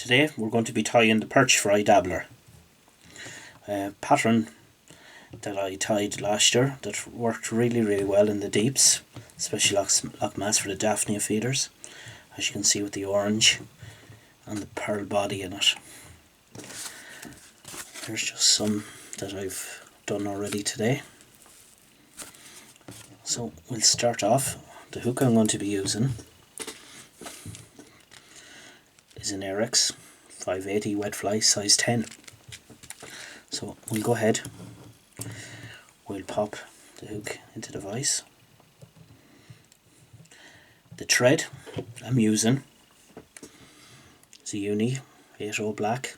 Today we're going to be tying the PERCH FLY DABBLER, a pattern that I tied last year that worked really well in the deeps, especially Loch Mass for the Daphnia feeders, as you can see with the orange and the pearl body in it. There's just some that I've done already today. So we'll start off. The hook I'm going to be using is an Ahrex 580 Wetfly size 10. So we'll go ahead, we'll pop the hook into the vise. The thread I'm using is a Uni 80 black,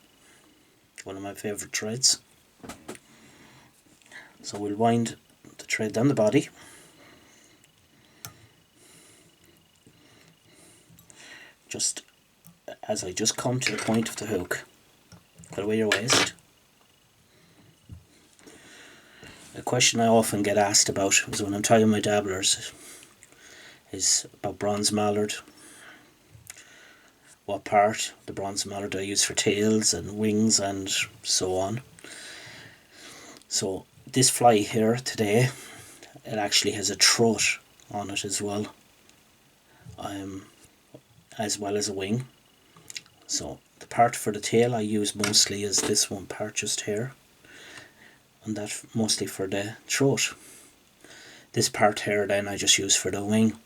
one of my favourite threads. So we'll wind the thread down the body, just as I just come to the point of the hook. Put away your waist. A question I often get asked about is when I'm tying my dabblers is about bronze mallard. What part the bronze mallard I use for tails and wings and so on. So this fly here today, it actually has a throat on it as well as a wing. So the part for the tail I use mostly is this one part just here, and that mostly for the throat. This part here then I just use for the wing.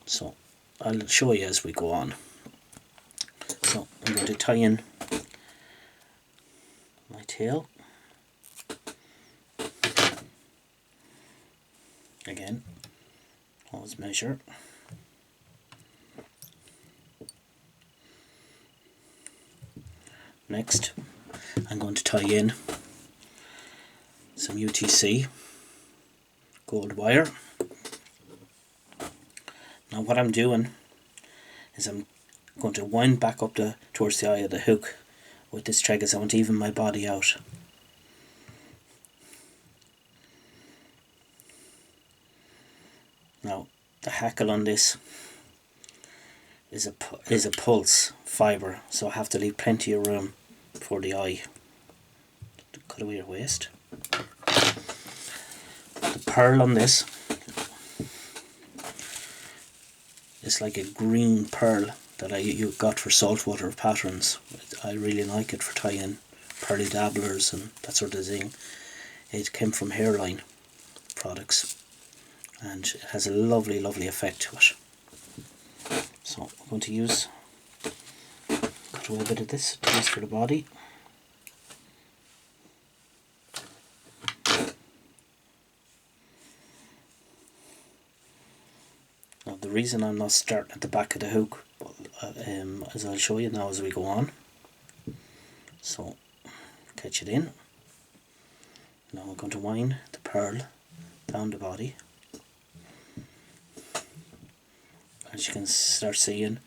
So I'll show you as we go on. So I'm going to tie in my tail. Again, always measure. Next, I'm going to tie in some Utc Gold Wire. Now what I'm doing is I'm going to wind back up towards the eye of the hook with this thread as I want to even my body out. Now the hackle on this is a pulse fibre, so I have to leave plenty of room for the eye. Cut away your waist. The pearl on this is like a green pearl that you got for saltwater patterns. I really like it for tying pearly dabblers and that sort of thing. It came from Hairline products and it has a lovely effect to it. So I'm going to cut away a bit of this to use for the body. Now the reason I'm not starting at the back of the hook, as I'll show you now as we go on. So catch it in. Now I'm going to wind the pearl down the body. As you can start seeing,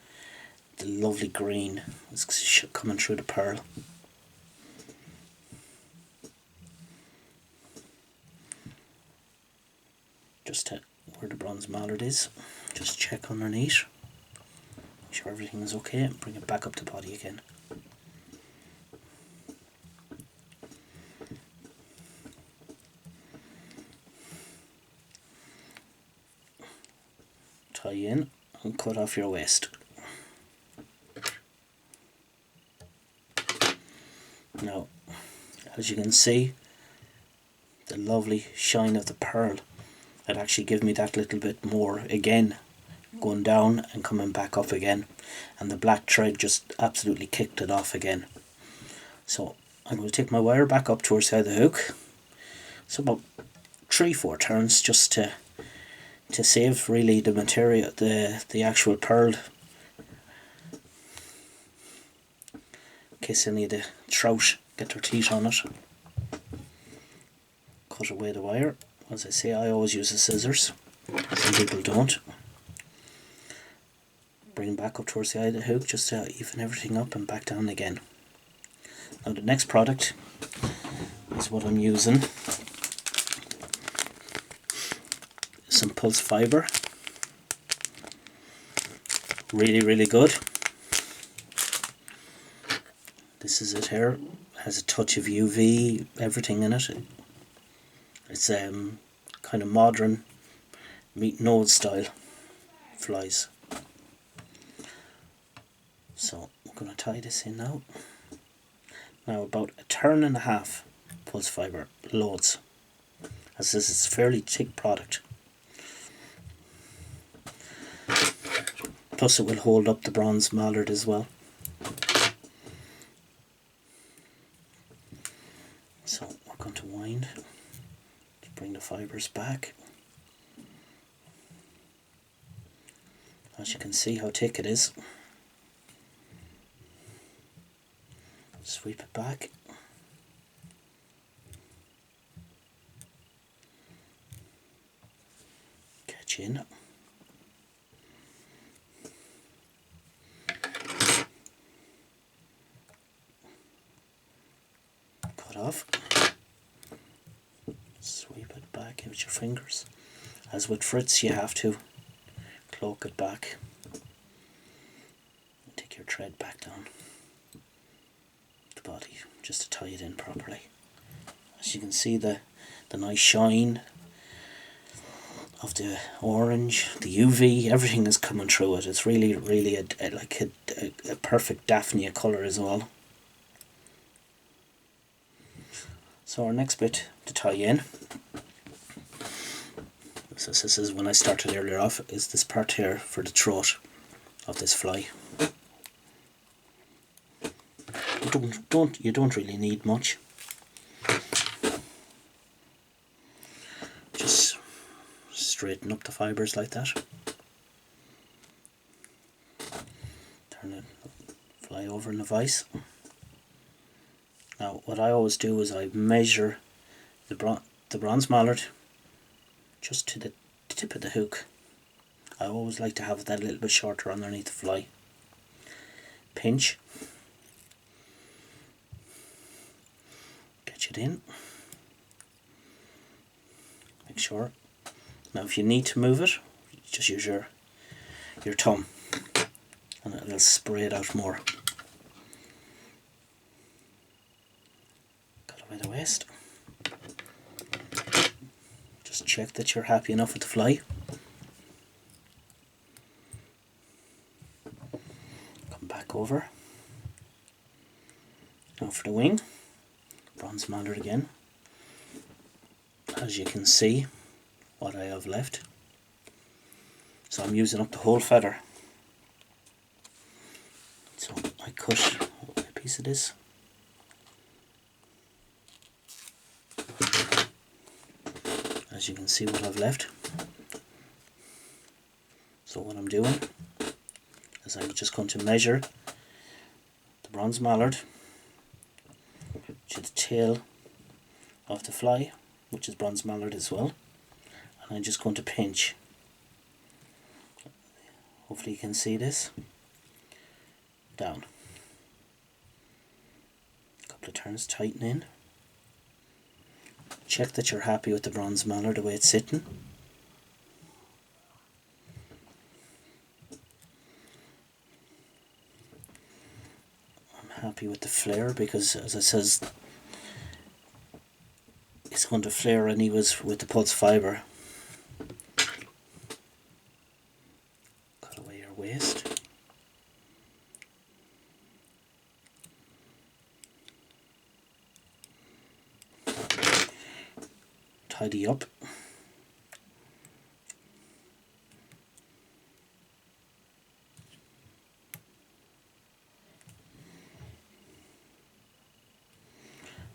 the lovely green is coming through the pearl. Just where the bronze mallard is, just check underneath, make sure everything is okay, and bring it back up the body again. Tie in and cut off your waist. Now, as you can see, the lovely shine of the pearl, it actually gives me that little bit more again, going down and coming back up again, and the black thread just absolutely kicked it off again. So I'm going to take my wire back up towards the side of the hook, so about 3-4 turns, just to save really the material, the actual pearl, in case any of the trout get their teeth on it. Cut away the wire. As I say, I always use the scissors, some people don't. Bring back up towards the eye of the hook just to even everything up and back down again. Now the next product is what I'm using. Some pulse fibre. Really good. This is it here. It has a touch of UV, everything in it. It's kind of modern meat node style flies. So I'm going to tie this in now. Now about a turn and a half pulse fibre, loads, as this is a fairly thick product. Plus it will hold up the bronze mallard as well. So we're going to wind to bring the fibres back. As you can see how thick it is. Sweep it back. Catch in. Cut off. Sweep it back with your fingers. As with frits, you have to cloak it back. And take your thread back down the body just to tie it in properly. As you can see, the nice shine of the orange, the UV, everything is coming through it. It's really a perfect Daphnia colour as well. So our next bit to tie in, so this is when I started earlier off, is this part here for the throat of this fly. You don't really need much. Just straighten up the fibres like that. Turn the fly over in the vise. Now what I always do is I measure the bronze mallard just to the tip of the hook. I always like to have that a little bit shorter underneath the fly. Pinch. Catch it in. Make sure. Now if you need to move it, just use your thumb and it'll spray it out more. Cut away the waste. Just check that you're happy enough with the fly. Come back over. Now for the wing, bronze mallard again. As you can see what I have left. So I'm using up the whole feather. So I cut a piece of this. As you can see what I've left. So what I'm doing is I'm just going to measure the bronze mallard to the tail of the fly, which is bronze mallard as well, and I'm just going to pinch. Hopefully you can see this. Down. A couple of turns, tighten in. Check that you're happy with the bronze mallard the way it's sitting. I'm happy with the flare because, as I says, it's going to flare anyways with the pulse fibre. Cut away your waste. Tidy up.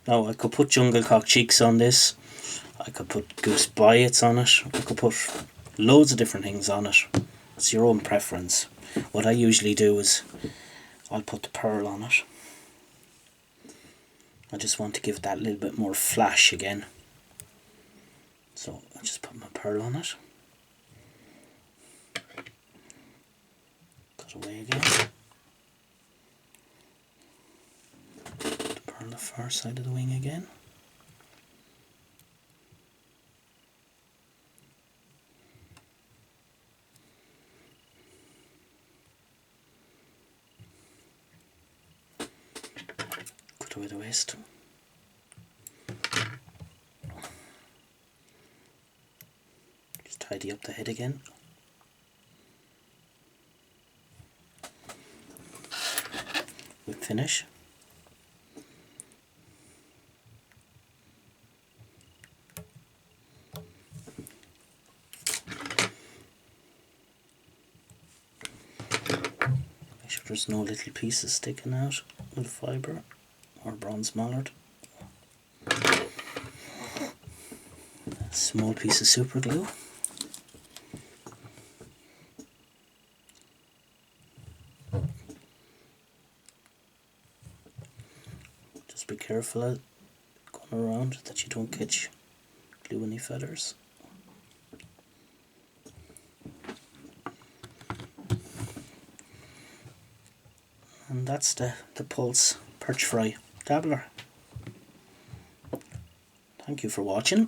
Now I could put jungle cock cheeks on this, I could put goose biots on it, I could put loads of different things on it. It's your own preference. What I usually do is I'll put the pearl on it. I just want to give that a little bit more flash again. So I just put my pearl on it. Cut away again. On the far side of the wing again. put away the waste. Just tidy up the head again. Whip finish. Make sure there's no little pieces sticking out with fibre or bronze mallard. A small piece of super glue. Just be careful going around that you don't catch glue any feathers. And that's the Pulse Perch Fly Dabbler. Thank you for watching.